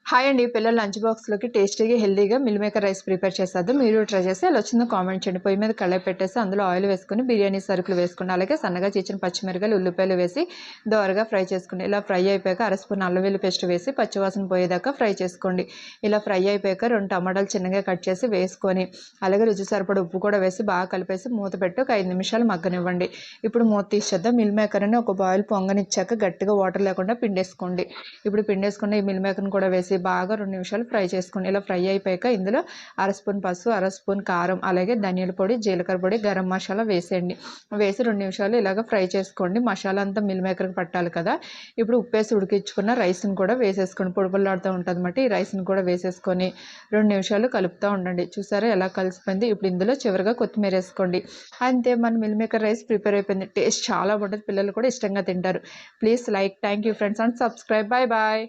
Hi అండి, పిల్లల lunch బాక్స్లోకి టేస్టీగా హెల్దీగా మిల్ మేకర్ రైస్ ప్రిపేర్ చేసేద్దు. మీరు ట్రై చేసి ఎలా వచ్చిందో కామెంట్ చేయండి. పొయ్యి మీద కళాయి పెట్టేసి అందులో ఆయిల్ వేసుకొని బిర్యానీ సరుకులు వేసుకోండి. అలాగే సన్నగా చీచిన పచ్చిమిరకాయలు, ఉల్లిపాయలు వేసి దోరగా ఫ్రై చేసుకోండి. ఇలా ఫ్రై అయిపోయాక అర స్పూన్ అల్లం వెల్లుల్లి పేస్ట్ వేసి పచ్చివాసన పోయేదాకా ఫ్రై చేసుకోండి. ఇలా ఫ్రై అయిపోయాక 2 టమాటాలు చిన్నగా కట్ చేసి వేసుకొని అలాగే రుచి సరిపడ ఉప్పు కూడా వేసి బాగా కలిపేసి మూత పెట్టి ఒక 5 నిమిషాలు మగ్గనివ్వండి. ఇప్పుడు మూత తీసేద్దాం. మిల్ మేకర్ అని ఒక బాయిల్ పొంగనిచ్చాక గట్టిగా వాటర్ లేకుండా పిండేసుకోండి. ఇప్పుడు పిండేసుకున్న ఈ మిల్ మేకర్ని కూడా వేసి బాగా 2 నిమిషాలు ఫ్రై చేసుకోండి. ఇలా ఫ్రై అయిపోయాక ఇందులో అర స్పూన్ పసుపు, అర స్పూన్ కారం, అలాగే ధనియాల పొడి, జీలకర్ర పొడి, గరం మసాలా వేసేయండి. వేసి 2 నిమిషాలు ఇలాగ ఫ్రై చేసుకోండి. మసాలా అంతా మిల్ మేకర్కి పట్టాలి కదా. ఇప్పుడు ఉప్పేసి ఉడికించుకున్న రైస్ని కూడా వేసేసుకోండి. పొడిపొడిలాడుతూ ఉంటుంది అన్నమాట. ఈ రైస్ని కూడా వేసేసుకొని 2 నిమిషాలు కలుపుతూ ఉండండి. చూసారా ఎలా కలిసిపోయింది. ఇప్పుడు ఇందులో చివరిగా కొత్తిమీర వేసుకోండి. అంతే, మన మిల్ మేకర్ రైస్ ప్రిపేర్ అయిపోయింది. టేస్ట్ చాలా బాగుంటుంది. పిల్లలు కూడా ఇష్టంగా తింటారు. Please like, thank you friends and subscribe. Bye bye.